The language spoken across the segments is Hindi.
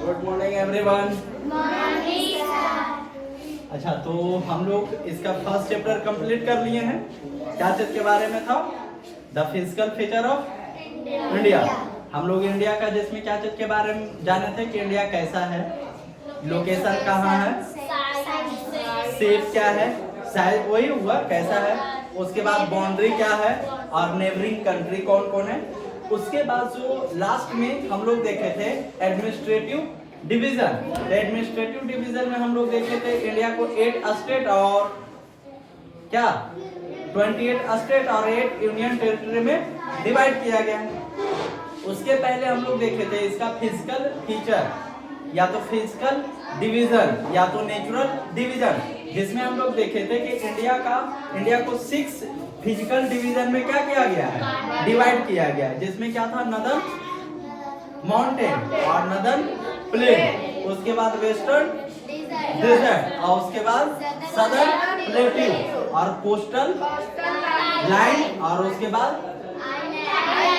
Good morning everyone. अच्छा, तो हम लोग इसका फर्स्ट चैप्टर कंप्लीट कर लिए हैं। क्या चीज के बारे में था? The physical feature of India. हम लोग इंडिया का जिसमें क्या चीज के बारे में जाने थे कि इंडिया कैसा है, लोकेशन कहाँ है, शेप क्या है, साइज वही हुआ कैसा है, उसके बाद बाउंड्री क्या है और नेबरिंग कंट्री कौन कौन है। उसके बाद जो लास्ट में हम लोग देखे थे एडमिनिस्ट्रेटिव डिवीजन। एडमिनिस्ट्रेटिव डिवीजन में हम लोग देखे थे इंडिया को 8 स्टेट और क्या 28 स्टेट और 8 यूनियन टेरिटरी में डिवाइड किया गया। उसके पहले हम लोग देखे थे इसका फिजिकल फीचर, या तो फिजिकल डिवीजन या तो नेचुरल डिवीजन, जिसमें हम लोग देखे थे कि इंडिया को 6 फिजिकल डिवीजन में क्या किया गया है, डिवाइड किया गया है। जिसमें क्या था, नदर्न माउंटेन और नदर्न प्लेन, उसके बाद वेस्टर्न डेजर्ट और उसके बाद सदर्न प्लेट्यू और कोस्टल लाइन और उसके बाद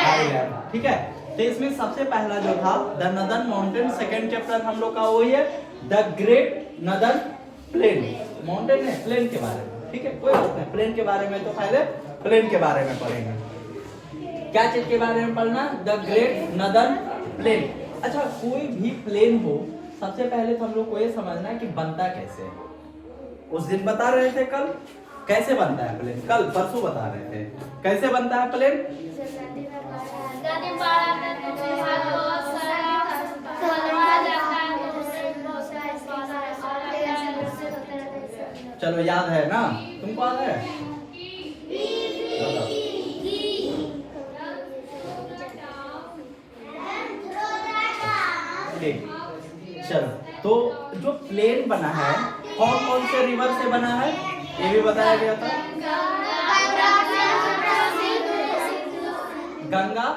आइलैंड। ठीक है, तो इसमें सबसे पहला जो था the northern mountain, second chapter हम लोग का वही है the great northern plane. Mountain है प्लेन के बारे में, ठीक है, कोई बात नहीं, प्लेन के बारे में तो पहले प्लेन के बारे में पढ़ेंगे। क्या चीज के बारे में पढ़ना? The great northern plane. अच्छा, कोई भी प्लेन हो, सबसे पहले तो हम लोग को ये समझना है कि बनता कैसे है। उस दिन बता रहे थे कल कैसे बनता है प्लेन, कल परसों बता रहे थे कैसे बनता है प्लेन। चलो याद है ना, तुमको याद है? ठीक, चलो, तो जो प्लेन बना है कौन कौन से रिवर से बना है ये भी बताया गया था। गंगा,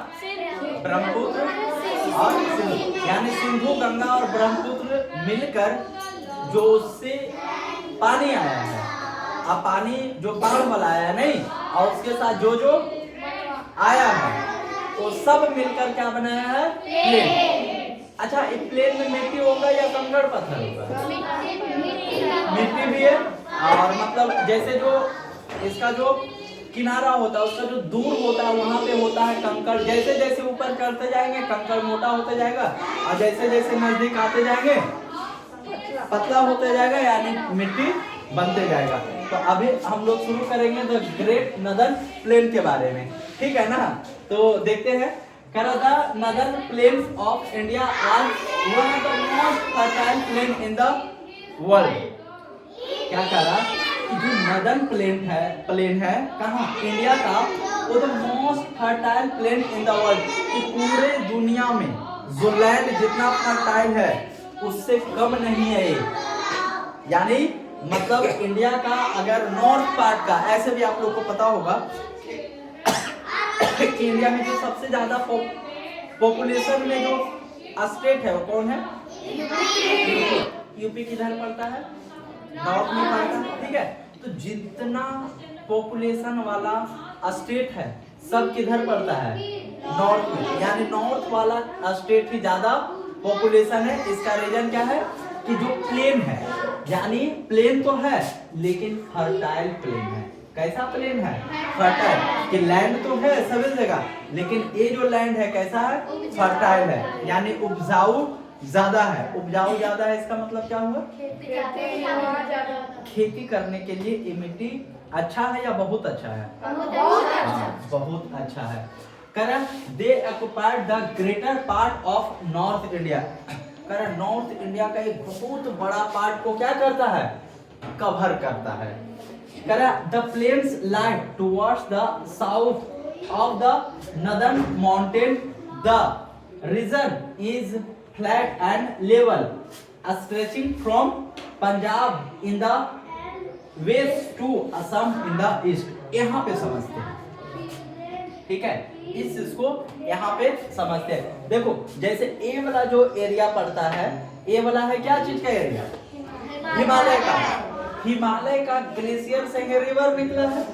ब्रह्मपुत्र और सिंधु, यानी सिंधु, गंगा और ब्रह्मपुत्र मिलकर जो उससे पानी आया है। अब पानी जो बाढ़ वाला आया नहीं, और उसके साथ जो जो आया है वो सब मिलकर क्या बनाया है, प्लेन। अच्छा, इस प्लेन में मिट्टी होगा या कंकड़ पत्थर होगा? मिट्टी भी है, और मतलब जैसे जो इसका जो किनारा होता है उसका जो दूर होता है वहां पे होता है कंकड़। जैसे जैसे ऊपर चढ़ते जाएंगे कंकड़ मोटा होता जाएगा, और जैसे जैसे नजदीक आते जाएंगे पतला होते जाएगा, यानी मिट्टी बनते जाएगा। तो अभी हम लोग शुरू करेंगे द ग्रेट नदर्न प्लेन के बारे में, ठीक है ना। तो देखते हैं, the northern plains of India are one of the most fertile plain in the world. क्या करा कि जो नदर्न प्लेन है कहाँ, इंडिया का, वो the most fertile plain in the world, कि पूरे दुनिया में जो लैंड जितना फर्टाइल है उससे कम नहीं है ये। यानी मतलब इंडिया का अगर नॉर्थ पार्ट का, ऐसे भी आप लोग को पता होगा कि इंडिया में जो सबसे ज्यादा पॉपुलेशन में जो स्टेट है वो कौन है? यूपी किधर पड़ता है? नॉर्थ में पड़ता है, ठीक है। तो जितना पॉपुलेशन वाला स्टेट है सब किधर पड़ता है? नॉर्थ में, यानी नॉर्थ वाला स्टेट ही ज्यादा पॉपुलेशन है। इसका रीजन क्या है कि जो प्लेन है, यानी प्लेन तो है लेकिन फर्टाइल प्लेन है। कैसा प्लेन है? फर्टाइल, कि लैंड तो है सभी जगह, लेकिन ये जो लैंड है कैसा है? फर्टाइल है, यानी उपजाऊ ज्यादा है। उपजाऊ ज्यादा है इसका मतलब क्या हुआ? खेती करने के लिए ये मिट्टी अच्छा है या बहुत अच्छा है? बहुत अच्छा है। They occupied the greater part of north India. North India का एक बहुत बड़ा पार्ट को क्या करता है? कवर करता है। The plains lie towards the south of the northern mountain. The region is flat and level, stretching from Punjab in the west to Assam in the east. यहाँ पे समझते हैं, ठीक है, इस चीज को यहाँ पे समझते हैं। देखो, जैसे ए वाला जो एरिया पड़ता है, ए वाला है क्या चीज का एरिया? हिमालय का। हिमालय का ग्लेशियर से रिवर निकला है,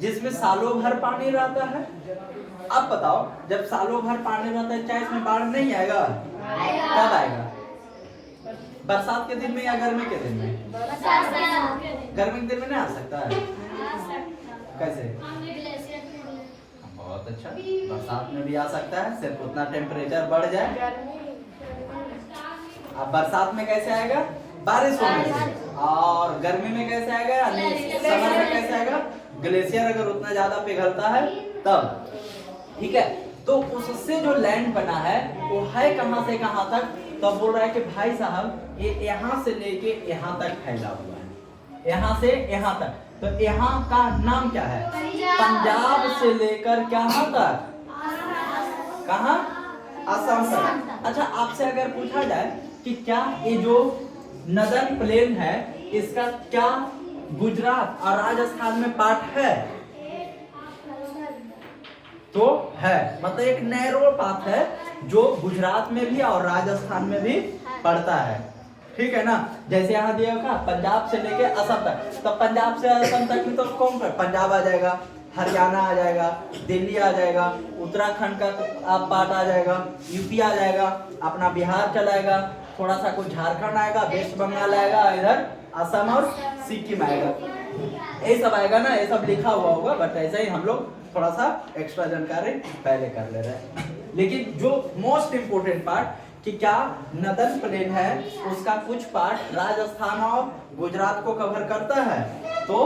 जिसमें सालों भर पानी रहता है। अब बताओ, जब सालों भर पानी रहता है क्या इसमें बाढ़ नहीं आएगा? कब आएगा? बरसात के दिन में या गर्मी के दिन में? गर्मी के दिन में नहीं आ सकता है। कैसे? बहुत अच्छा, बरसात में भी आ सकता है, सिर्फ उतना टेम्परेचर बढ़ जाए। अब बरसात में कैसे आएगा? बारिश होने से। और गर्मी में कैसे आएगा? समर में कैसे आएगा? ग्लेशियर अगर उतना ज्यादा पिघलता है तब। ठीक है, तो उससे जो लैंड बना है वो है कहां से कहां तक? तो बोल रहा है कि भाई साहब ये यहाँ से लेके यहाँ तक फैला हुआ है, यहाँ से यहाँ तक। तो यहाँ का नाम क्या है? पंजाब से लेकर कहां तक? कहां? असम तक। अच्छा, आपसे अगर पूछा जाए कि क्या ये जो नदन प्लेन है इसका क्या गुजरात और राजस्थान में पार्ट है? तो है, मतलब एक नैरो पाथ है जो गुजरात में भी और राजस्थान में भी पड़ता है। ठीक है ना? जैसे यहाँ दिया होगा पंजाब से लेके असम तक, तो पंजाब से असम तक में तो कौन सा? पंजाब आ जाएगा, हरियाणा आ जाएगा, दिल्ली आ जाएगा, उत्तराखंड का पार्ट आ जाएगा, यूपी आ जाएगा, अपना बिहार चलाएगा, थोड़ा सा कुछ झारखंड आएगा, वेस्ट बंगाल आएगा, इधर असम और सिक्किम आएगा। ये सब आएगा ना, ये सब लिखा हुआ होगा, बट ऐसे ही हम लोग थोड़ा सा एक्स्ट्रा जानकारी पहले कर ले रहे हैं। लेकिन जो मोस्ट इंपोर्टेंट पार्ट कि क्या नदन प्लेन है उसका कुछ पार्ट राजस्थान और गुजरात को कवर करता है? तो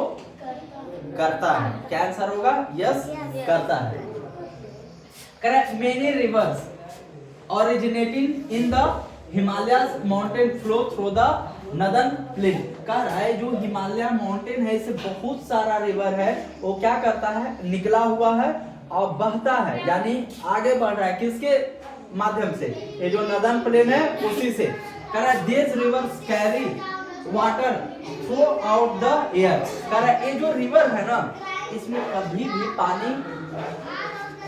करता है। क्या आंसर होगा? यस, करता है। Correct. Many rivers originating in the Himalayas mountain flow through the northern plain. कह रहा है जो हिमालय माउंटेन है, इससे बहुत सारा रिवर है, वो क्या करता है? निकला हुआ है और बहता है, यानी आगे बढ़ रहा है। किसके माध्यम से? ये जो नदन प्लेन है उसी से। कह रहा है this reverse carry water through out the air. कह रहा है ये जो रिवर है ना, इसमें कभी भी पानी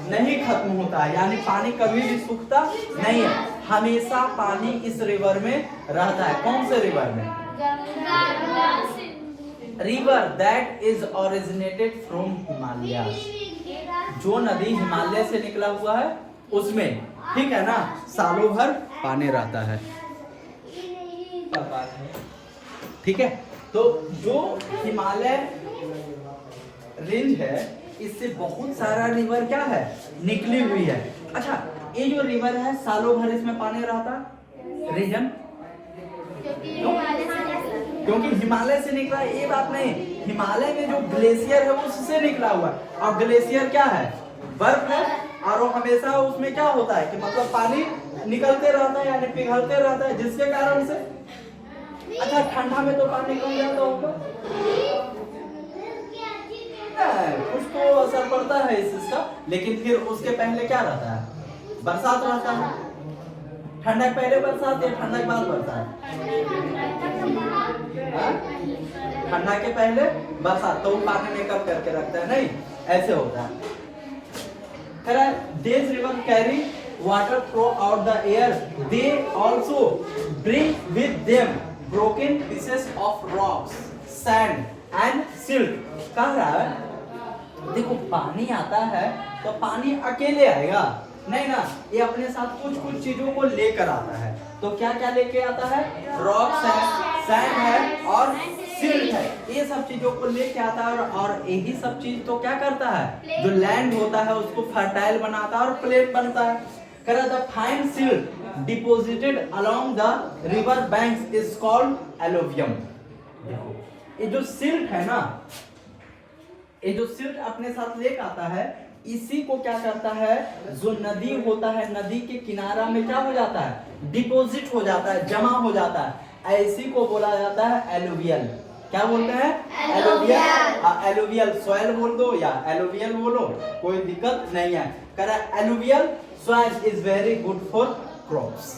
नहीं खत्म होता है, यानी पानी कभी भी सूखता नहीं है, हमेशा पानी इस रिवर में रहता है। कौन से रिवर में? River that is originated from Himalaya. जो नदी हिमालय से निकला हुआ है उसमें, ठीक है ना, सालों भर पानी रहता है। ठीक है, तो जो हिमालय रेंज है इससे बहुत सारा रिवर क्या है? निकली हुई है। अच्छा, ये जो रिवर है सालों भर इसमें पानी रहता? रीजन क्योंकि हिमालय से निकला है, ये बात नहीं। हिमालय में जो ग्लेशियर है उससे निकला हुआ है, और ग्लेशियर क्या है? बर्फ है, और वो हमेशा उसमें क्या होता है कि मतलब पानी निकलते रहता है, यानी पिघलते रहता है, जिसके कारण से। अच्छा, ठंडा में तो पानी कम रहता होगा, कुछ तो असर पड़ता है इस चीज का, लेकिन फिर उसके पहले क्या रहता है? बरसात रहता है। ठंडक पहले बरसात या ठंडक बाद बरसात? ठंडा के पहले बरसात, तो पानी मेकअप करके रखता है, नहीं ऐसे होता है। These rivers carry water throughout the air. They also bring with them broken pieces of rocks, sand and silt. कह रहा है देखो पानी आता है तो पानी अकेले आएगा नहीं ना, ये अपने साथ कुछ कुछ चीजों को लेकर आता है। तो क्या क्या लेके आता है? रॉक्स है, सैंड है और सिल्ट है, ये सब चीजों को लेके आता है। और यही सब चीज तो क्या करता है? जो लैंड होता है उसको फर्टाइल बनाता है और प्लेट बनता है। कह the fine silt deposited along the river banks is called एलोवियम। देखो ये जो सिल्ट है ना, ये जो सिल्ट अपने साथ लेके आता है, इसी को क्या करता है? जो नदी होता है, नदी के किनारा में क्या हो जाता है? डिपॉजिट हो जाता है, जमा हो जाता है, ऐसी को बोला जाता है एलुवियल। क्या बोलते हैं? एलुवियल। एलुवियल सॉइल बोल दो या एलुवियल बोलो, कोई दिक्कत नहीं है। कह रहा alluvial soil is very good for crops.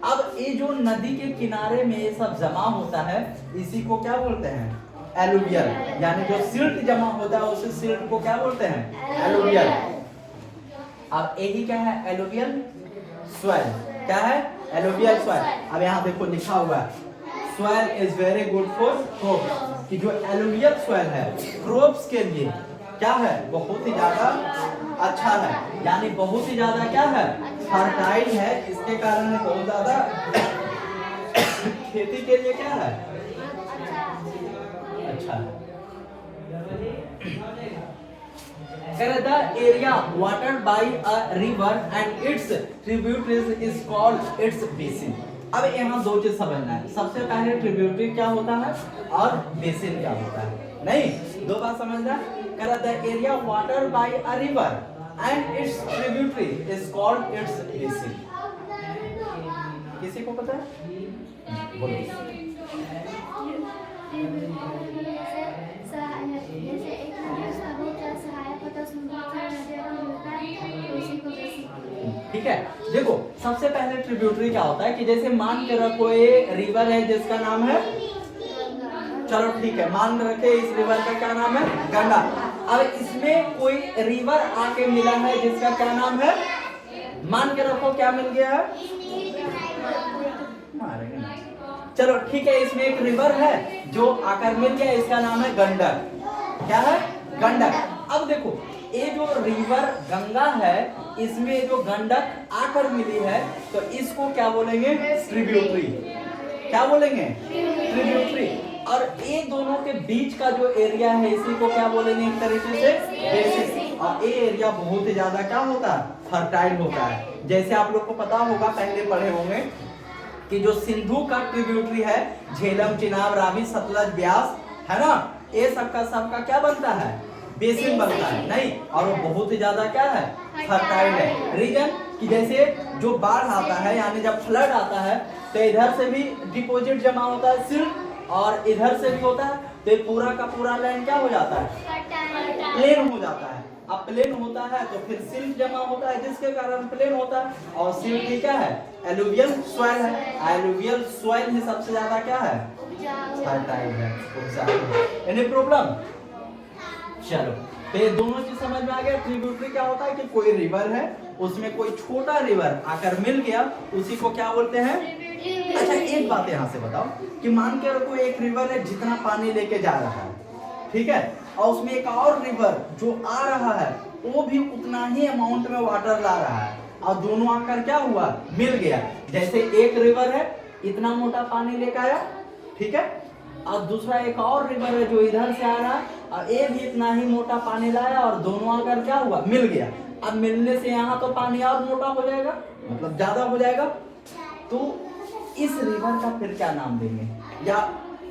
अब ये जो नदी के किनारे में ये सब जमा होता है, इसी को क्या बोलते हैं? एलुवियल। यानी जो सिल्ट जमा होता है उसे सिल्ट को क्या बोलते हैं? एलुवियल। अब यही क्या है? Alluvial soil. क्या है? Alluvial soil. अब यहाँ देखो लिखा हुआ है soil is very good for crops, कि जो एलुवियल सॉइल है क्रॉप्स के लिए क्या है, बहुत ही ज्यादा अच्छा है, यानी बहुत ही ज्यादा क्या है, फर्टाइल है। इसके कारण है बहुत ज्यादा खेती के लिए क्या है, अच्छा है। The area watered by a river and its tributaries is called its basin. अब यहाँ दो चीज समझना है, सबसे पहले ट्रिब्यूटरी क्या होता है और बेसिन क्या होता है। नहीं, दो बात समझना। The area watered by a river and its tributary is called its basin. किसी को पता है, बोलो। ठीक है, देखो सबसे पहले ट्रिब्यूटरी क्या होता है कि जैसे मान के रखो ये रिवर है जिसका नाम है, चलो ठीक है, मान रखे इस रिवर का क्या नाम है, गंगा। अब इसमें कोई रिवर आके मिला है जिसका क्या नाम है, मान के रखो क्या मिल गया है, चलो ठीक है, इसमें एक रिवर है जो आकर मिल गया, इसका नाम है गंडक। क्या है, गंडक। अब देखो ये जो रिवर गंगा है, इसमें जो गंडक आकर मिली है, तो इसको क्या बोलेंगे, ट्रिब्यूटरी। क्या बोलेंगे, ट्रिब्यूटरी। और ये दोनों के बीच का जो एरिया है, इसी को क्या बोलेंगे, एक तरीके से बेसिन। और ये एरिया बहुत ही ज्यादा क्या होता है, फर्टाइल होता है। जैसे आप लोग को पता होगा, पहले पढ़े होंगे कि जो सिंधु का ट्रिब्यूटरी है, झेलम, चिनाब, रावी, सतलज, ब्यास, है ना, ये सबका क्या बनता है, बेसिन बनता है। नहीं, और वो बहुत ही ज्यादा क्या है, फर्टाइल है। रीजन कि जैसे जो बाढ़ आता है, यानी जब फ्लड आता है, तो इधर से भी डिपॉजिट जमा होता है सिल्ट, और इधर से भी होता है, तो ये पूरा का पूरा लैंड क्या हो जाता है, प्लेन हो जाता है। अब प्लेन होता है तो फिर सिल्ट जमा होता है, जिसके कारण प्लेन होता है। और सिल्ट ही क्या है, एलुवियल सॉइल है। एलुवियल सॉइल ही सबसे ज्यादा क्या है, फर्टाइल है, उपजाऊ है। Any problem? चलो, तो ये दोनों चीज समझ में आ गया। ट्रिब्यूटरी क्या होता है कि कोई रिवर है, उसमें कोई छोटा रिवर आकर मिल गया, उसी को क्या बोलते हैं। अच्छा, एक बात यहाँ से बताओ कि मान के रखो एक रिवर है जितना पानी लेके जा रहा है, ठीक है, और उसमें एक और रिवर जो आ रहा है, वो भी उतना ही अमाउंट में वाटर ला रहा है, और दोनों आकर क्या हुआ, मिल गया। जैसे एक रिवर है इतना मोटा पानी लेकर आया, ठीक है, और दूसरा एक और रिवर है जो इधर से आ रहा है, और ये भी इतना ही मोटा पानी लाया, और दोनों आकर क्या हुआ, मिल गया। अब मिलने से यहाँ तो पानी और मोटा हो जाएगा, मतलब ज्यादा हो जाएगा। तो इस रिवर का फिर क्या नाम देंगे, या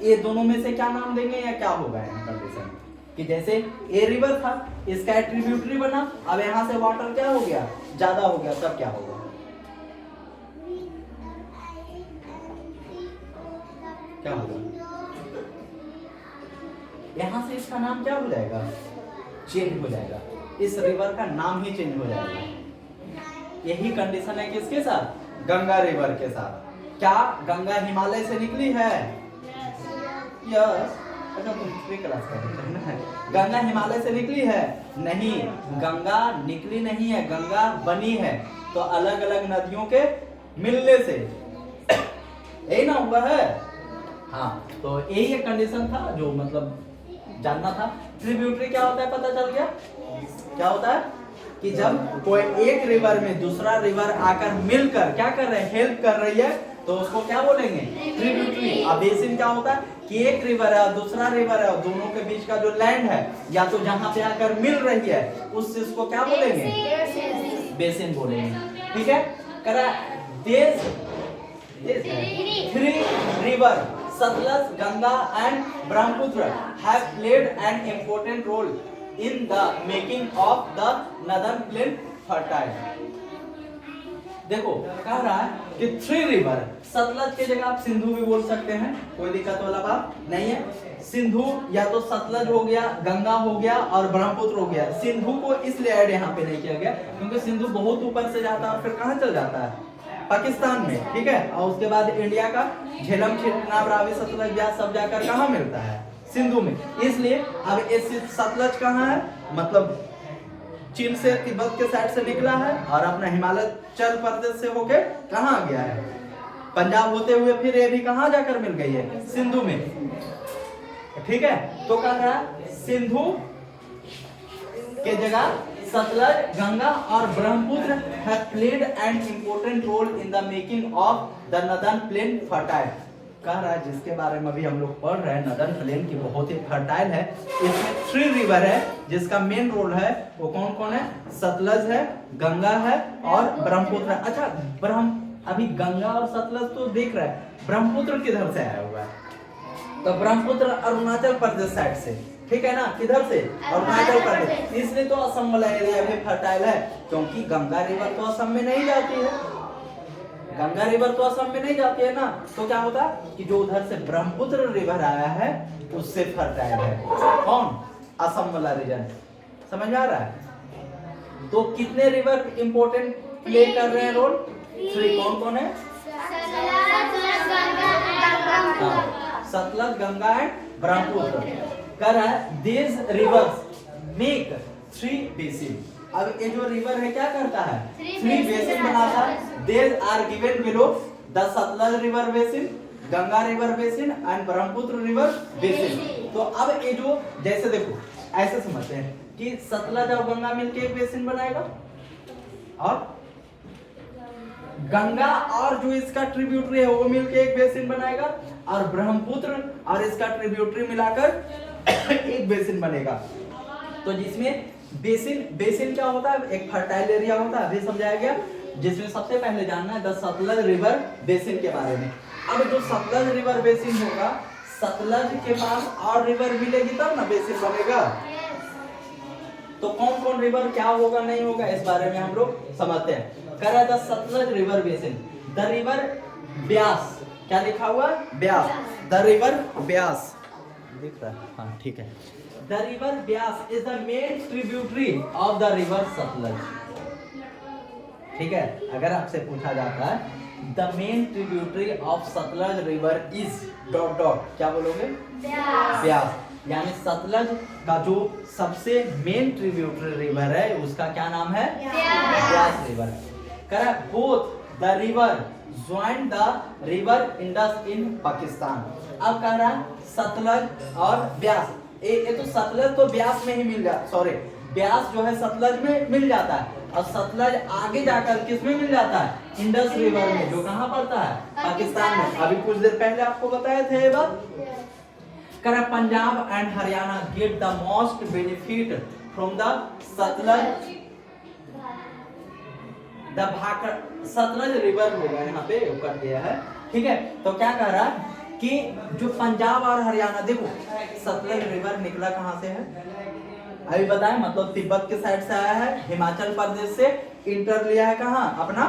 ये दोनों में से क्या नाम देंगे, या क्या होगा कंडीशन कि जैसे ये रिवर था, इसका ट्रिब्यूटरी बना, अब यहाँ से वाटर क्या हो गया, ज्यादा हो गया, तब क्या होगा, क्या होगा, यहाँ से इसका नाम क्या हो जाएगा, चेंज हो जाएगा। इस रिवर का नाम ही चेंज हो जाएगा। यही कंडीशन है किसके साथ, गंगा रिवर के साथ। क्या गंगा हिमालय से निकली है, यस। अच्छा, तुम क्लास कर, गंगा हिमालय से निकली है, नहीं, गंगा निकली नहीं है, गंगा बनी है। तो अलग अलग नदियों के मिलने से यही ना हुआ है। हाँ, तो यही एक कंडीशन था जो मतलब जानना था। ट्रिब्यूटरी क्या होता है पता चल गया, क्या होता है कि जब कोई एक रिवर में दूसरा रिवर आकर मिलकर क्या कर रहे हैं, हेल्प कर रही है, तो उसको क्या बोलेंगे, ट्रिब्यूटरी। अब बेसिन क्या होता है कि एक रिवर है और दूसरा रिवर है, और दोनों के बीच का जो लैंड है, या तो जहां पे आकर मिल रही है, उस चीज को क्या बोलेंगे, बेसिन बोलेंगे। ठीक है, करा देश three river Satluj, Ganga and Brahmaputra have played an important role in the making of the northern plain fertile. देखो कह रहा है कि थ्री रिवर, सतलज की जगह आप सिंधु भी बोल सकते हैं, कोई दिक्कत वाला बात नहीं है। सिंधु या तो सतलज हो गया, गंगा हो गया और ब्रह्मपुत्र हो गया। सिंधु को इसलिए ऐड यहाँ पे नहीं किया गया क्योंकि सिंधु बहुत ऊपर से जाता है और फिर कहाँ चल जाता है, पाकिस्तान में। ठीक है, और उसके बाद इंडिया का झेलम, चिनाब, रावी, सतलज, ब्यास सब जाकर कहाँ मिलता है, सिंधु में। इसलिए अब सतलज कहाँ है, मतलब चीन से तिब्बत के साइड से निकला है और अपना हिमाचल प्रदेश से होके कहाँ गया है, पंजाब होते हुए फिर ये भी कहाँ जाकर मिल गई है, सिंधु में। ठीक है, तो कह रहा है सिंधु के जगह सतलज, गंगा और Brahmaputra have played an important role in the making of the northern plain fertile। कह रहा है जिसके बारे में अभी हम लोग पढ़ रहे हैं, नदन प्लेन की बहुत ही फर्टाइल है। इसमें 3 रिवर है जिसका मेन रोल है, वो कौन कौन है? सतलज है, गंगा है और ब्रह्मपुत्र है। अच्छा अभी गंगा और सतलज तो देख रहा है, ब्रह्मपुत्र किधर से आया हुआ है? तो ब्रह्मपुत्र अरुणाचल प्रदेश साइड से, ठीक है ना? किधर से? अरुणाचल प्रदेश। इसलिए तो असम वाला एरिया भी फर्टाइल है, क्योंकि गंगा रिवर तो असम में नहीं जाती है, गंगा रिवर तो असम में नहीं जाती है ना। तो क्या होता कि जो उधर से ब्रह्मपुत्र रिवर आया है उससे फर्टाइल है। कौन? असम वाला रीजन। समझ में आ रहा है? तो कितने रिवर इंपॉर्टेंट प्ले कर रहे हैं रोल? 3। कौन कौन है? सतलज, गंगा एंड ब्रह्मपुत्र। कह रहा है these rivers make 3 basin। अब ये जो रिवर है क्या करता है? 3 बेसिन बनाता है। These are given below the Sutlej river basin, Ganga river basin and Brahmaputra river basin. तो अब ये जो जैसे देखो ऐसे समझते हैं कि सतलज और गंगा मिलके एक बेसिन बनाएगा, और गंगा और जो इसका ट्रिब्यूटरी है वो मिलके एक बेसिन बनाएगा, और ब्रह्मपुत्र और इसका ट्रिब्यूटरी मिलाकर एक बेसिन बनेगा। तो जिसमें बेसिन क्या होता है? एक फर्टाइल एरिया होता है, अभी समझाया गया। जिसमें सबसे पहले जानना है द सतलज रिवर बेसिन के बारे में। अब जो सतलज रिवर बेसिन होगा, सतलज के पास और रिवर मिलेगी तब ना बेसिन बनेगा। तो कौन कौन रिवर क्या होगा नहीं होगा इस बारे में हम लोग समझते हैं। कह रहा था Sutlej river basin, the river Beas. क्या लिखा हुआ? ब्यास। द रिवर ब्यास दिख रहा है? हाँ ठीक है। The river Beas is the main tributary of the river Sutlej. ठीक है, अगर आपसे पूछा जाता है the main tributary of Sutlej river is ... क्या बोलोगे? ब्यास। यानी सतलज का जो सबसे मेन ट्रिब्यूटरी रिवर है उसका क्या नाम है? ब्यास रिवर। कह both the river join the river Indus in Pakistan. अब कह रहा है सतलज और ब्यास, ये तो सतलज तो ब्यास में ही मिल जाता, सॉरी ब्यास जो है सतलज में मिल जाता है, और सतलज आगे जाकर किस में मिल जाता है? इंडस रिवर में, जो कहाँ पड़ता है? पाकिस्तान में। अभी कुछ देर पहले आपको बताए थे ये बात। कह Punjab and Haryana get the most benefit from the Sutlej the Bhakra. Sutlej river होगा यहाँ पे कर दिया है, ठीक है। तो क्या कह रहा है कि जो पंजाब और हरियाणा, देखो सतलज रिवर निकला कहाँ से है अभी बताएं, मतलब तिब्बत के साइड से आया है, हिमाचल प्रदेश से इंटर लिया है कहाँ? अपना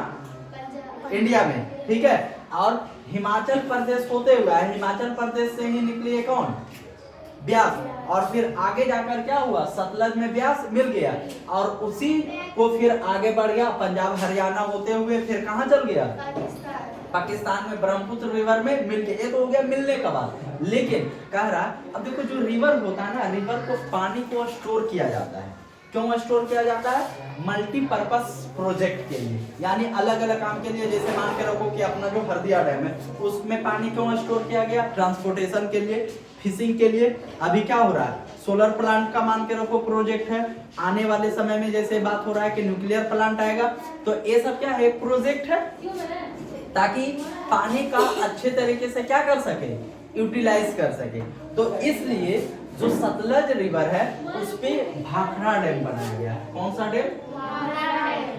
इंडिया में, ठीक है। और हिमाचल प्रदेश होते हुए हिमाचल प्रदेश से ही निकली है कौन? ब्यास। और फिर आगे जाकर क्या हुआ? सतलज में ब्यास मिल गया, और उसी को फिर आगे बढ़ गया पंजाब हरियाणा होते हुए, फिर कहाँ चल गया? पाकिस्तान में ब्रह्मपुत्र रिवर में मिल गया। ये तो हो गया मिलने का बात। लेकिन कह रहा अब देखो जो रिवर होता है ना, रिवर को पानी को स्टोर किया जाता है। क्यों स्टोर किया जाता है? मल्टीपर्पस प्रोजेक्ट के लिए, यानी अलग अलग काम के लिए। जैसे मान के रखो कि अपना जो हरदिया डैम है उसमें पानी क्यों स्टोर किया गया? ट्रांसपोर्टेशन के लिए, फिशिंग के लिए। अभी क्या हो रहा है? सोलर प्लांट का मान के रखो प्रोजेक्ट है। आने वाले समय में जैसे बात हो रहा है कि न्यूक्लियर प्लांट आएगा, तो ये सब क्या है? एक प्रोजेक्ट है, ताकि पानी का अच्छे तरीके से क्या कर सके? यूटिलाइज कर सके। तो इसलिए जो सतलज रिवर है उस पे भाखड़ा डैम बनाया गया है। कौन सा dam?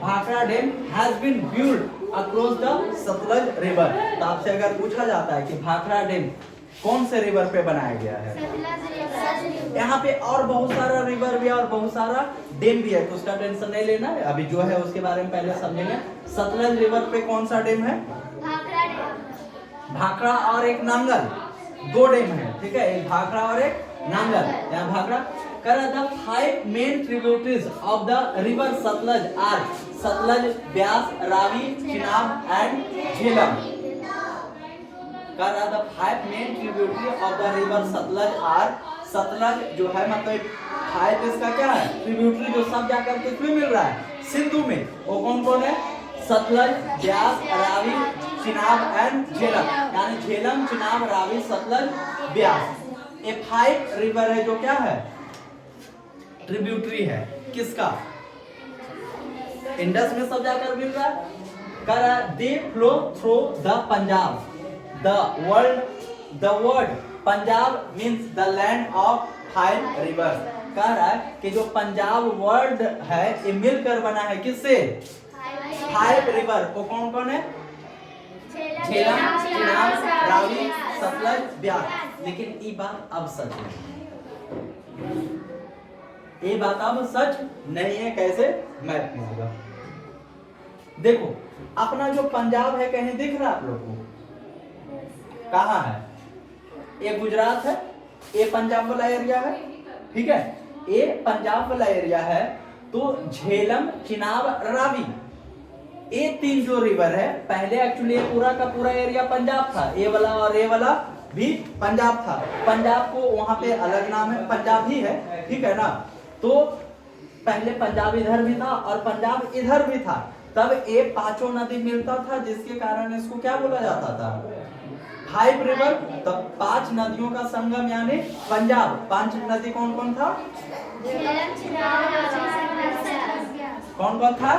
Bhakra dam has been built across the Sutlej river. तो आपसे अगर पूछा जाता है कि भाखड़ा डैम कौन से रिवर पे बनाया गया है? यहाँ पे और बहुत सारा रिवर भी और बहुत सारा डैम भी है, तो उसका टेंशन नहीं लेना है। अभी जो है उसके बारे में पहले समझेंगे। सतलज रिवर पे कौन सा डैम है? भाखड़ा और एक नांगल, 2 डैम है, ठीक है। एक भाखड़ा और एक नांगल। यहाँ भाखड़ा कर the 5 main tributaries of the river Sutlej are Sutlej, Beas, Ravi, Chenab and Jhelum. कर the 5 main tributary of the river Sutlej are Sutlej जो है मतलब 5 इसका क्या है? ट्रिब्यूटरी जो सब जाकर किसमें मिल रहा है? सिंधु में। वो कौन कौन है? सतलज, ब्यास, रावी, चिनाब एंड झेलम। यानी झेलम, चिनाब, रावी, सतलज, ब्यास, ये 5 रिवर है जो क्या है? ट्रिब्यूटरी है। किसका? इंडस में सब जाकर मिल रहा है। कह रहा है they flow through the Punjab, the word Punjab means the land of 5 rivers. कह रहा है कि जो पंजाब वर्ड है ये मिलकर बना है किससे? 5 रिवर। वो कौन कौन है? झेलम, चिनाब, रावी, सतलज, ब्यास। लेकिन ये बात अब सच नहीं, ये बात अब सच नहीं है। कैसे? मैं कहूँगा। देखो अपना जो पंजाब है कहीं दिख रहा है आप लोग को? कहाँ है? ये गुजरात है, ये पंजाब वाला एरिया है, ठीक है? ये पंजाब वाला एरिया है। तो झेलम, चिनाब, रावी, ये 3 जो रिवर है, पहले एक्चुअली ये पूरा का पूरा एरिया पंजाब था। ये वाला और ये वाला भी पंजाब था। पंजाब को वहां पे अलग नाम है, पंजाब ही है, ठीक है ना? तो पहले पंजाब इधर भी था और पंजाब इधर भी था। तब ये 5 नदी मिलता था, जिसके कारण इसको क्या बोला जाता था? 5 रिवर। तब 5 नदियों का संगम यानी पंजाब। 5 नदी कौन कौन था? कौन कौन था?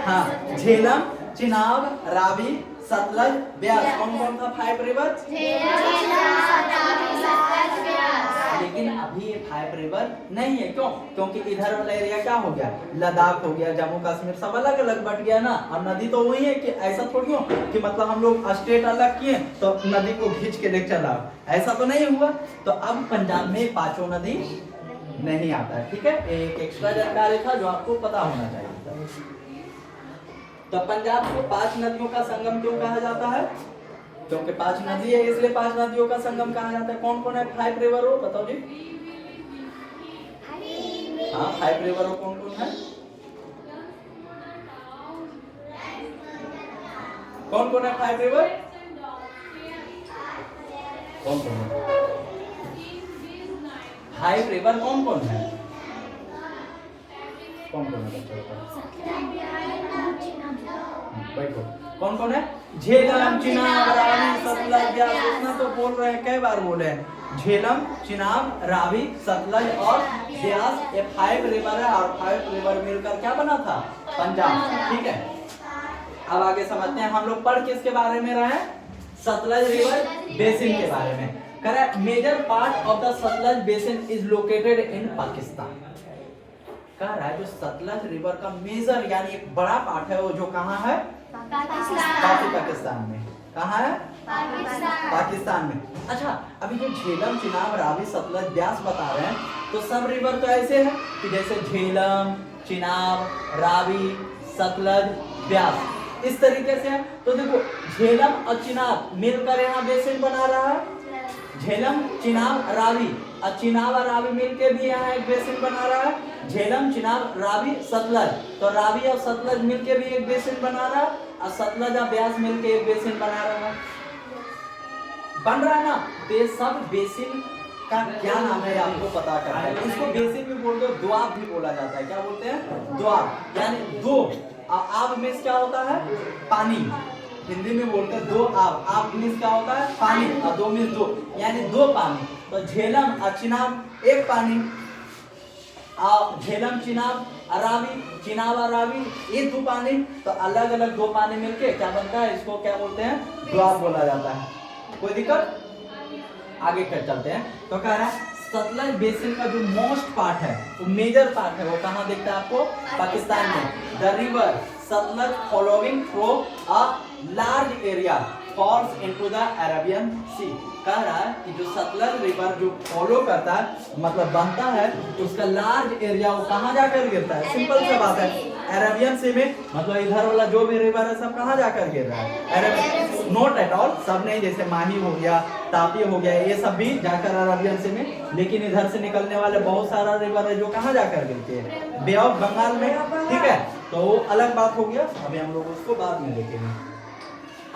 हाँ, झेलम, चिनाब, रावी, सतलज, ब्यास। कौन कौन था 5 रिवर? लेकिन अभी ये 5 रिवर नहीं है। क्यों? क्योंकि इधर वाला एरिया क्या हो गया? लद्दाख हो गया, जम्मू कश्मीर सब अलग अलग बट गया ना। और नदी तो वही है कि ऐसा थोड़ी हो कि मतलब हम लोग स्टेट अलग किए तो नदी को खींच के लेकर चला, ऐसा तो नहीं हुआ। तो अब पंजाब में 5 नदी नहीं आता है, ठीक है? एक एक्स्ट्रा जानकारी था जो आपको पता होना चाहिए था। तो पंजाब को 5 नदियों का संगम क्यों कहा जाता है? क्योंकि 5 नदी है, इसलिए 5 नदियों का संगम कहा जाता है। कौन कौन है 5 रिवर हो? बताओ जी। हाँ, 5 रिवर हो कौन कौन है? कौन कौन है 5 रिवर? कौन कौन है 5 रिवर? कौन कौन है? कौन कौन है बच्चों? बैठो। कौन कौन है? झेलम, चिनाब, रावी, सतलज, ब्यास। इतना तो बोल रहे हैं, कई बार बोले हैं। झेलम, चिनाब, रावी, सतलज और ब्यास, ये 5 रिवर है। और 5 रिवर मिलकर क्या बना था? पंजाब, ठीक है? अब आगे समझते हैं। हम लोग पढ़ किसके बारे में रहे हैं? सतलज रिवर बेसिन के बारे में। Correct. Major part of the Sutlej basin is located in Pakistan. कह रहा है जो सतलज रिवर का मेजर यानी एक बड़ा पार्ट है वो जो कहाँ है? पाकिस्तान में। कहाँ है? पाकिस्तान में। अच्छा, अभी जो झेलम, चिनाब, रावी, सतलज, ब्यास बता रहे हैं तो सब रिवर तो ऐसे हैं कि जैसे झेलम, चिनाब, रावी, सतलज, ब्यास इस तरीके से है। तो देखो झेलम और चिनाब मिलकर यहाँ बेसिन बना रहा है। झेलम, चिनाब, रावी और चिनाब और रावी मिलके भी यहाँ एक बेसिन बना रहा है। झेलम, चिनाब, रावी, सतलज, तो रावी और सतलज मिलके भी एक बेसिन बना रहा है और सतलज और ब्यास मिलके एक बेसिन बना रहा है। बन रहा है ना? तो ये सब बेसिन का क्या नाम है आपको पता करना है। इसको बेसिन भी बोलते हो, द्वाब भी बोला जाता है। क्या बोलते हैं? द्वाब यानी दो। आब मीन्स क्या होता है? पानी। हिंदी में बोलते हैं 2 आब। आब मीन्स क्या होता है? पानी। और 2 मीन्स 2 यानी 2 पानी। तो झेलम और चिनाब एक पानी, झेलम, चिनाब, रावी, चिनाब और रावी ये 2 पानी। तो अलग अलग 2 पानी मिलके क्या बनता है? इसको क्या बोलते हैं? द्वाब बोला जाता है। कोई दिक्कत? आगे कर चलते हैं। तो कह रहा है सतलज बेसिन का जो मोस्ट पार्ट है, वो मेजर पार्ट है, वो कहाँ दिखता है आपको? पाकिस्तान में। The river Sutlej following through a large area falls into the Arabian sea. कह रहा है कि जो सतलज रिवर जो फॉलो करता है मतलब बनता है उसका लार्ज एरिया वो कहाँ जाकर गिरता है? सिंपल सा बात है, अरेबियन सी में। मतलब इधर वाला जो भी रिवर है सब कहाँ जाकर गिर रहा है? अरेबियन। नॉट एट ऑल, सब नहीं। जैसे माही हो गया, तापी हो गया, ये सब भी जाकर अरेबियन सी में। लेकिन इधर से निकलने वाले बहुत सारा रिवर है जो कहाँ जाकर गिरते हैं? बे ऑफ बंगाल में, ठीक है? तो वो अलग बात हो गया, अभी हम लोग उसको बाद में देखेंगे।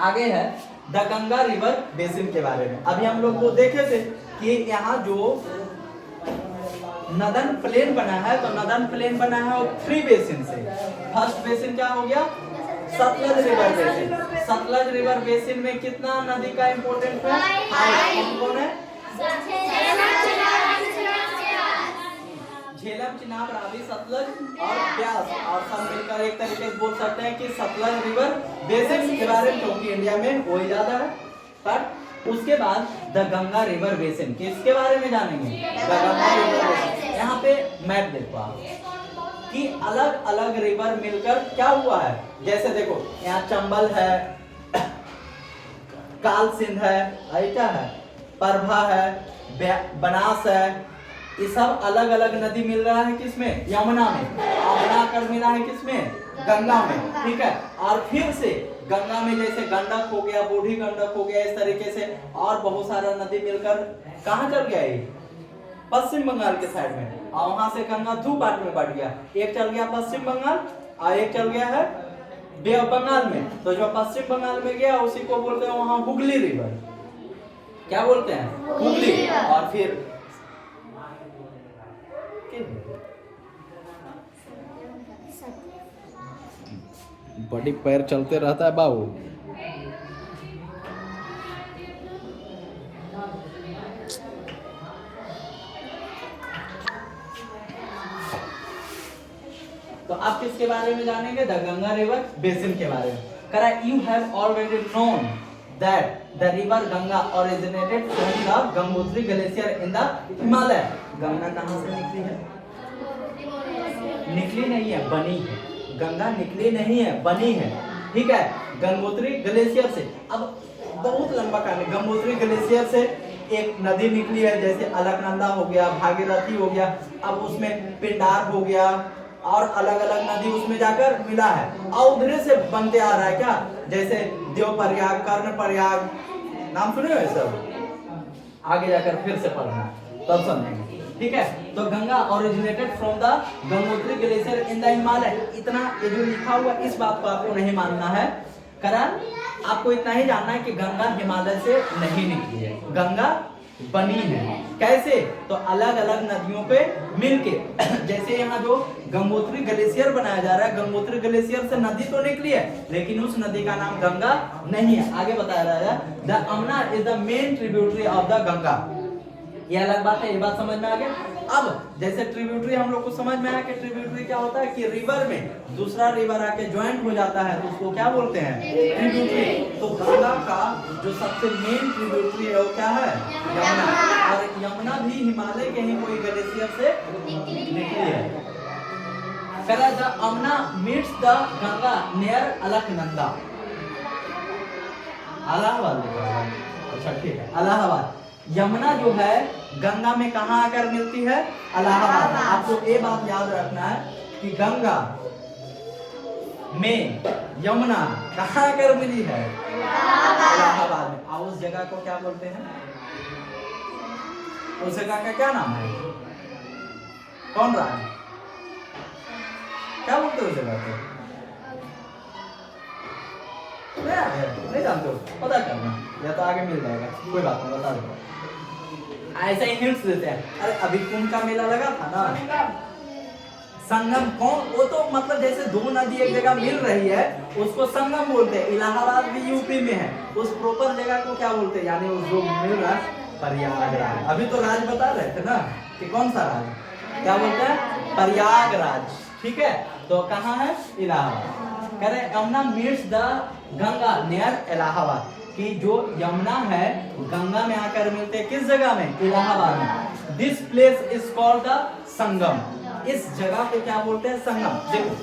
आगे है द गंगा रिवर बेसिन के बारे में। अभी हम लोग को देखे थे कि यहाँ जो नदन प्लेन बना है, तो नदन प्लेन बना है वो 3 बेसिन से। फर्स्ट बेसिन क्या हो गया? Sutlej river basin. Sutlej river basin में कितना नदी का इंपॉर्टेंट है? कौन कौन है? झेलम, चिनाब, रावी, सतलज और ब्यास, और सब मिलकर एक तरीके से बोल सकते हैं कि सतलज रिवर बेसिन के बारे में, क्योंकि इंडिया में वही ज्यादा है। पर उसके बाद द गंगा रिवर बेसिन, किसके बारे में जानेंगे? The Ganga river basin. यहाँ पे मैप देखो आप कि अलग अलग रिवर मिलकर क्या हुआ है। जैसे देखो यहाँ चंबल है, काल सिंध है, क्या है, परभा है, बनास है, ये सब अलग अलग नदी मिल रहा है किसमें? यमुना में। यमुना कर मिला है किसमें? गंगा में, ठीक है। और फिर से गंगा में जैसे गंडक हो गया, बूढ़ी गंडक हो गया, इस तरीके से और बहुत सारा नदी मिलकर कहाँ चल गया? ये पश्चिम बंगाल के साइड में, और वहां से गंगा दो पार्ट में बढ़ गया, एक चल गया पश्चिम बंगाल और एक चल गया है बे ऑफ बंगाल में। तो जो पश्चिम बंगाल में गया उसी को बोलते हैं वहां हुगली रिवर। क्या बोलते हैं? हुगली। और फिर बड़ी पैर चलते रहता है बाबू। तो आप किसके बारे में जानेंगे? द गंगा रिवर बेसिन के बारे में। करा you have already known that the river Ganga originated from the Gangotri glacier in the Himalaya. Ganga कहां से निकली है? निकली नहीं है, बनी है। गंगा निकली नहीं है, बनी है, ठीक है, गंगोत्री ग्लेशियर से। अब बहुत लंबा कहानी। गंगोत्री ग्लेशियर से एक नदी निकली है, जैसे अलकनंदा हो गया, भागीरथी हो गया, अब उसमें पिंडार हो गया और अलग अलग नदी उसमें जाकर मिला है, और उधर से बनते आ रहा है क्या, जैसे देव प्रयाग, कर्ण प्रयाग, नाम सुने हो सब? आगे जाकर फिर से पढ़ना तब समझेंगे, ठीक है। तो Ganga originated from the Gangotri glacier in the Himalaya. इतना ये जो लिखा हुआ इस बात को आपको नहीं मानना है, कारण आपको इतना ही जानना है कि गंगा हिमालय से नहीं निकली है, गंगा बनी है। कैसे? तो अलग अलग नदियों पे मिलके, जैसे यहाँ जो गंगोत्री ग्लेशियर बनाया जा रहा है, गंगोत्री ग्लेशियर से नदी तो निकली है, लेकिन उस नदी का नाम गंगा नहीं है। आगे बताया रहा है the Yamuna is the main tributary of the Ganga. ये अलग बात है, ये बात समझ में आ गया। अब जैसे ट्रिब्यूटरी हम लोग को समझ में आया कि ट्रिब्यूटरी क्या होता है कि रिवर में दूसरा रिवर आके ज्वाइंट हो जाता है, तो उसको क्या बोलते हैं? ट्रिब्यूटरी। तो गंगा का जो सबसे मेन ट्रिब्यूटरी है वो क्या है? यमुना। और यमुना भी हिमालय के ही कोई ग्लेशियर से निकली है। The Yamuna meets the Ganga near Alaknanda. Allahabad. अच्छा ठीक है, इलाहाबाद। यमुना जो है गंगा में कहाँ आकर मिलती है? इलाहाबाद। आपको ये बात याद रखना है कि गंगा में यमुना कहाँ आकर मिली है? इलाहाबाद में। और उस जगह को क्या बोलते हैं? उस जगह का क्या नाम है? कौन रहा है? क्या बोलते हो उस जगह को? नहीं जानते हो? पता करना, या तो आगे मिल जाएगा, कोई बात नहीं, बता दो। ऐसा ही हिंट्स देते हैं। अरे अभी कुंभ का मेला लगा था ना, संगम। कौन? वो तो मतलब जैसे दो नदी एक जगह मिल रही है उसको संगम बोलते हैं। इलाहाबाद भी यूपी में है, उस प्रॉपर जगह को क्या बोलते हैं? यानी उस जो मिल रहा है प्रयागराज। अभी तो राज बता रहे थे ना कि कौन सा राज, क्या बोलते हैं? प्रयागराज, ठीक है। तो कहाँ है? इलाहाबाद। कह रहे Yamuna meets the Ganga near Allahabad, कि जो यमुना है गंगा में आकर मिलते हैं किस जगह में? इलाहाबाद में। This place is called the Sangam. इस जगह को क्या बोलते हैं? संगम। देखो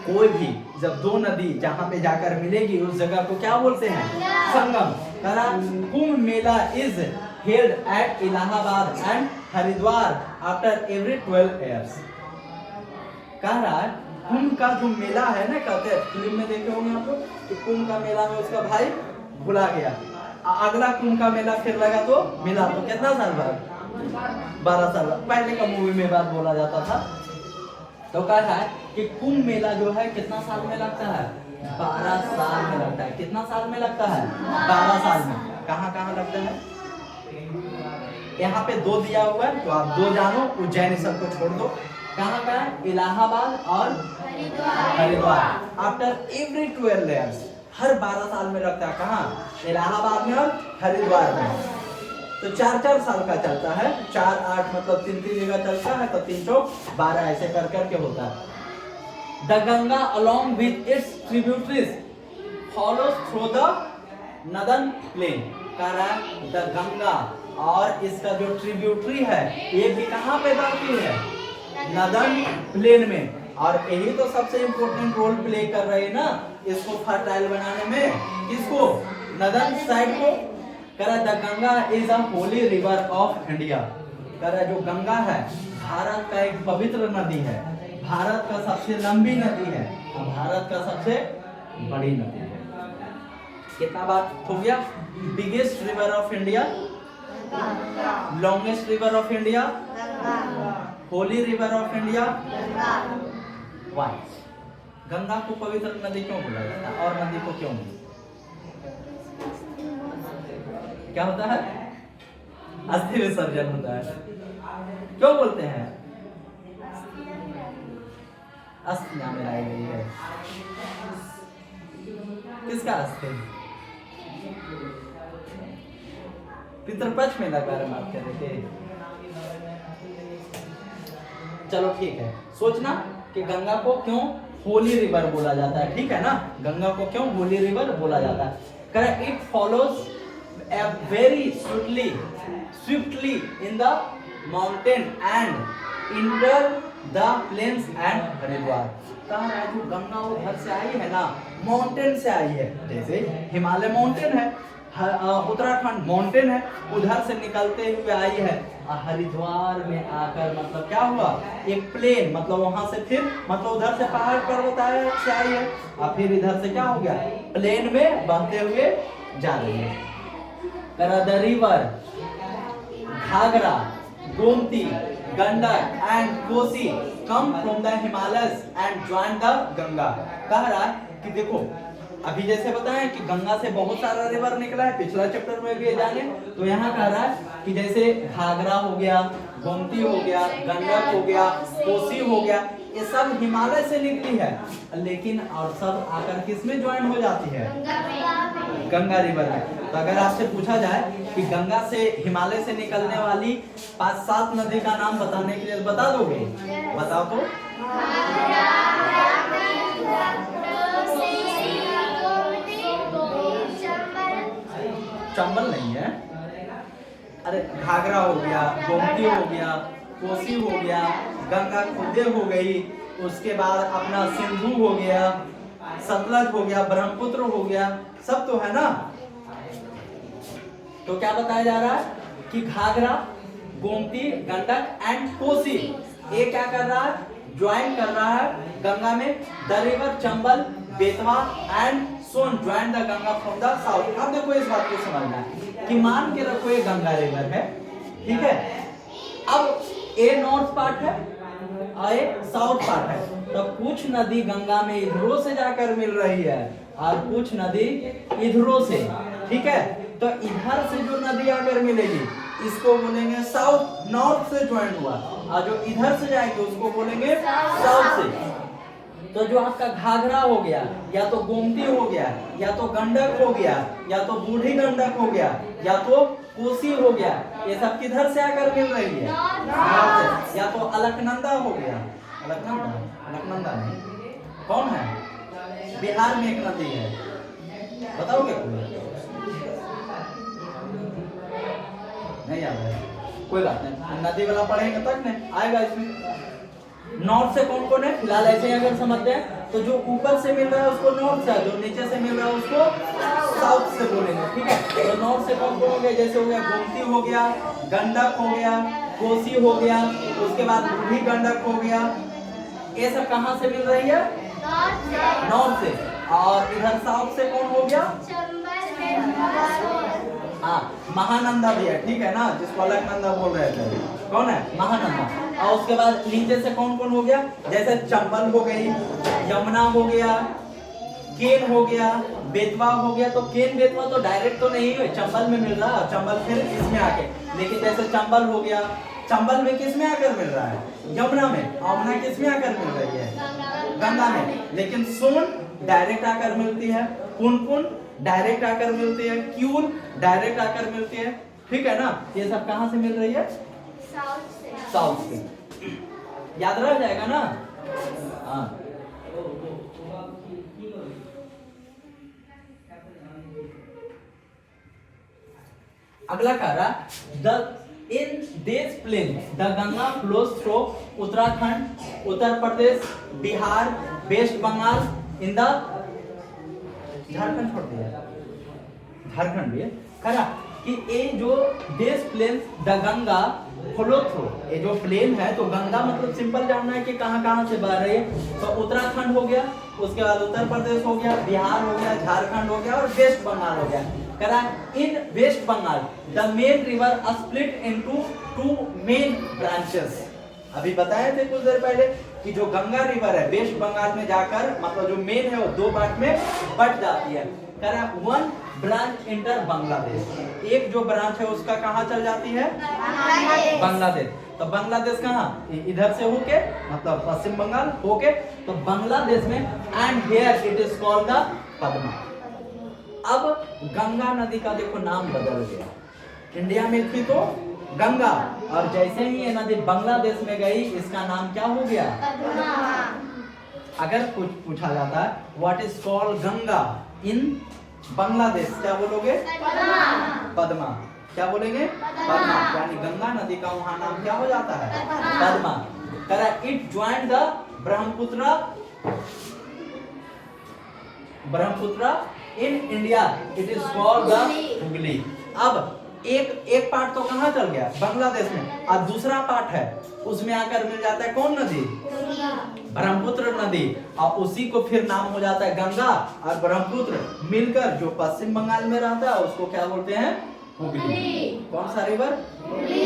कोई भी जब दो नदी जहां पे जाकर मिलेगी उस जगह को क्या बोलते हैं? Sangam. Kumbh Mela is held at Allahabad and Haridwar after every 12 years। कह रहा है कुंभ का जो मेला है ना, कहते हैं फिल्म में देखे होंगे आप लोग कि कुंभ का मेला में उसका भाई भुला गया, अगला कुंभ का मेला फिर लगा तो मिला। तो कितना साल बाद? 12 साल बाद। पहले का मूवी में बात बोला जाता था। तो कहा है कि कुंभ मेला जो है कितना साल में लगता है? 12 साल में लगता है। कितना साल में लगता है? 12 साल में। कहाँ कहाँ लगता है? यहाँ पे 2 दिया हुआ है, तो आप 2 जानो, उज्जैन सबको छोड़ दो। कहाँ कहाँ है? इलाहाबाद और हरिद्वार। आफ्टर एवरी 12 years, हर 12 साल में लगता है। कहाँ? इलाहाबाद में और हरिद्वार में। तो 4-4 साल का चलता है, 4-8 मतलब 3-3 जगह चलता है, तो 3 चौक 12 ऐसे कर करके होता है। The Ganga along with its tributaries follows through the northern plain। कह रहा है द गंगा और इसका जो ट्रिब्यूटरी है ये भी कहाँ पे बहती है, नदर्न प्लेन में। और यही तो सबसे इम्पोर्टेंट रोल प्ले कर रहे हैं ना इसको फर्टाइल बनाने में, किसको, नदर्न साइड को। कह रहा the Ganga is a Holi river of India. कह रहा जो गंगा है भारत का एक पवित्र नदी है, भारत का सबसे लंबी नदी है और भारत का सबसे बड़ी नदी है। कितना बात हो गया, biggest river of India, longest river of India, holy river of India. Why, Ganga को पवित्र नदी क्यों बोला जाता है और नदी को क्यों नहीं? क्या होता है, अस्थि विसर्जन होता है। क्यों बोलते हैं, अस्थियां मिलाई गई है। किसका अस्थि, पितृपक्ष में लगा रहे बात कर रहे थे। चलो ठीक है, सोचना कि गंगा को क्यों होली रिवर बोला जाता है, ठीक है ना, गंगा को क्यों होली रिवर बोला जाता है। Correct, it follows a very swiftly in the mountain and under the plains and river। कहा है जो गंगा उधर से आई है ना, माउंटेन से आई है, जैसे हिमालय माउंटेन है, उत्तराखंड माउंटेन है, उधर से निकलते हुए आई है और हरिद्वार में आकर मतलब क्या हुआ, एक प्लेन, मतलब वहां से फिर मतलब उधर से पहाड़ पर्वत से आई है और फिर इधर से क्या हो गया, प्लेन में बहते हुए जा रही है। The river Ghaghara, Gomti, Gandak and Kosi come from the Himalayas and join the Ganga. कह रहा है कि देखो अभी जैसे बताया कि गंगा से बहुत सारा रिवर निकला है, पिछला चैप्टर में भी जाने, तो यहाँ कह रहा है कि जैसे घाघरा हो गया, गोमती हो गया, गंडक हो गया, कोसी हो गया, ये सब हिमालय से निकली है, लेकिन और सब आकर किस में ज्वाइन हो जाती है, गंगा रिवर में। तो अगर आपसे पूछा जाए कि गंगा से हिमालय से निकलने वाली 5-7 नदी का नाम बताने के लिए बता दोगे, बताओ तो। चंबल नहीं है, अरे घाघरा हो गया, गोमती हो गया, कोसी हो गया, गंगा खुदे हो गई, उसके बाद अपना सिंधु हो गया, सतलज हो गया, ब्रह्मपुत्र हो गया, सब तो है ना। तो क्या बताया जा रहा है कि घाघरा, गोमती, गंडक एंड कोसी ये क्या कर रहा है, ज्वाइन कर रहा है गंगा में। The river Chambal, Betwa and Son join the Ganga from the south. अब देखो इस बात को समझना है कि मान के रखो ये गंगा रिवर है, ठीक है, अब ए नॉर्थ पार्ट है और ए साउथ पार्ट है, तो कुछ नदी गंगा में इधरों से जाकर मिल रही है और कुछ नदी इधरों से, ठीक है। तो इधर से जो नदी आकर मिलेगी इसको बोलेंगे साउथ, नॉर्थ से ज्वाइन हुआ, और जो इधर से जाएगी उसको बोलेंगे साउथ से। तो जो आपका घाघरा हो गया, या तो गोमती हो गया, या तो गंडक हो गया, या तो बूढ़ी गंडक हो गया, या तो कोसी हो गया, ये सब किधर से आकर मिल रही है, या तो अलकनंदा हो गया, अलकनंदा नहीं, कौन है, बिहार में एक नदी है, बताओगे कोई? नहीं याद है, कोई बात नहीं, नदी वाला पढ़ेंगे तक नहीं आएगा इसमें। नॉर्थ से कौन कौन है, फिलहाल ऐसे अगर समझते हैं तो जो ऊपर से मिल रहा है उसको नॉर्थ से, जो नीचे से मिल रहा है उसको साउथ से बोलेंगे, ठीक है। तो नॉर्थ से कौन कौन हो गया, जैसे हो गया गोमती हो गया, गंडक हो गया, कोसी हो गया, उसके बाद बूढ़ी गंडक हो गया, ये सब कहाँ से मिल रही है, नॉर्थ से। और इधर साउथ से कौन हो गया, हाँ महानंदा भी है, ठीक है ना, जिसको अलकनंदा बोल रहे थे, कौन है, महानंदा। और उसके बाद नीचे से कौन कौन हो गया, जैसे चंबल हो गई, यमुना हो गया, केन हो गया, बेतवा हो गया। तो केन बेतवा तो डायरेक्ट तो नहीं है, चंबल में मिल रहा है, चंबल फिर इसमें आके, लेकिन जैसे चंबल हो गया, चंबल में किस में आकर मिल रहा है, यमुना में, यमुना किस में आकर मिल रही है, गंगा में। लेकिन सोन डायरेक्ट आकर मिलती है, पुनपुन डायरेक्ट आकर मिलती है, क्यूल डायरेक्ट आकर मिलती है, ठीक है ना। ये सब कहाँ से मिल रही है? साउथ से। याद रह जाएगा ना। हाँ, अगला कह रहा in this plain the Ganga flows through Uttarakhand, Uttar Pradesh, Bihar, West Bengal in the Jharkhand छोड़ दिया, झारखंड भी है। कह रहा कि ये जो this plain the Ganga flow through, ये जो प्लेन है तो गंगा मतलब सिंपल जानना है कि कहाँ कहाँ से बह रही है। तो उत्तराखंड हो गया, उसके बाद उत्तर प्रदेश हो गया, बिहार हो गया, झारखंड हो गया और वेस्ट बंगाल हो गया। कह रहा in West Bengal the main river split into 2 main branches. अभी बताए थे कुछ देर पहले कि जो गंगा रिवर है वेस्ट बंगाल में जाकर मतलब जो मेन है वो 2 पार्ट में बट जाती है। कह रहा 1 ब्रांच इंटर बांग्लादेश, एक जो ब्रांच है उसका कहाँ चल जाती है? बांग्लादेश। तो बांग्लादेश कहाँ? इधर से होके मतलब पश्चिम बंगाल होके तो बांग्लादेश में and here it is called the Padma. अब गंगा नदी का देखो नाम बदल गया, इंडिया में थी तो गंगा और जैसे ही ये नदी बांग्लादेश में गई इसका नाम क्या हो गया? अगर कुछ पूछा जाता है व्हाट इज कॉल्ड गंगा इन बांग्लादेश, क्या बोलोगे? पद्मा। क्या बोलेंगे? पद्मा। यानी गंगा नदी का वहां नाम क्या हो जाता है? पद्मा। करा it join the Brahmaputra in India it is called the Hooghly. अब एक पार्ट तो कहाँ चल गया? बांग्लादेश में। और दूसरा पार्ट है उसमें आकर मिल जाता है कौन नदी? ब्रह्मपुत्र नदी। और उसी को फिर नाम हो जाता है गंगा और ब्रह्मपुत्र मिलकर जो पश्चिम बंगाल में रहता है उसको क्या बोलते हैं? हुगली। कौन सा रिवर? हुगली।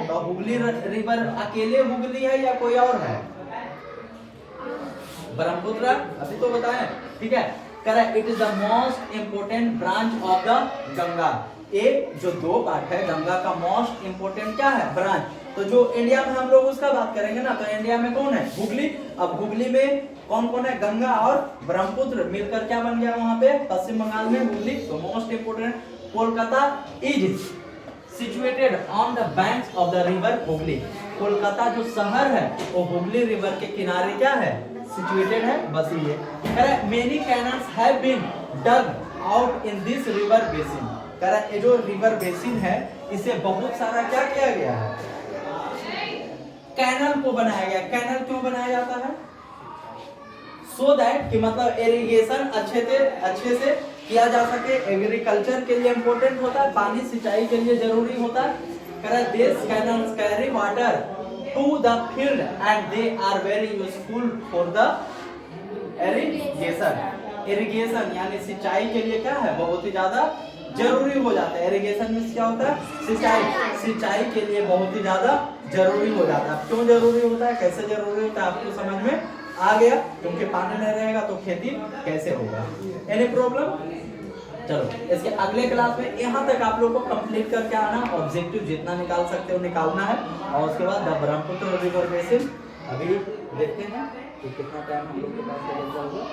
तो हुगली रिवर अकेले हुगली है या कोई और है? ब्रह्मपुत्र अभी तो बताएं, ठीक है। Correct, it is the most important branch of the Ganga. ये जो 2 पार्ट है गंगा का मोस्ट इंपोर्टेंट क्या है? ब्रांच। तो जो इंडिया में हम लोग उसका बात करेंगे ना, तो इंडिया में कौन है? हुगली। अब हुगली में कौन कौन है? गंगा और ब्रह्मपुत्र मिलकर क्या बन गया वहां पे? पश्चिम बंगाल में हुगली। तो most important Kolkata is situated on the banks of the river Hooghly. Kolkata जो शहर है वो हुगली रिवर के किनारे क्या है? सिचुएटेड है, बस ये। Many canals have been dug out in this river basin. ये जो रिवर बेसिन है इसे बहुत सारा क्या किया गया है? कैनल को बनाया गया। कैनल क्यों बनाया जाता है? सो दैट कि मतलब इरिगेशन अच्छे से किया जा सके। एग्रीकल्चर के लिए इंपॉर्टेंट होता है, पानी सिंचाई के लिए जरूरी होता है। This canals carry water to the field and they are very useful for the irrigation यानी सिंचाई के लिए क्या है? बहुत ही ज्यादा जरूरी हो जाता है। इरिगेशन में क्या होता है? सिंचाई के लिए बहुत ही ज्यादा जरूरी हो जाता है। क्यों जरूरी होता है, कैसे जरूरी होता है आपको समझ में आ गया? क्योंकि पानी नहीं रहेगा तो खेती कैसे होगा? Any problem? चलो इसके अगले क्लास में यहाँ तक आप लोग को कंप्लीट करके आना। ऑब्जेक्टिव जितना निकाल सकते हो निकालना है और उसके बाद द ब्रह्मपुत्र रिवर बेसिन अभी देखते हैं कि कितना टाइम हम लोग के पास बचा होगा।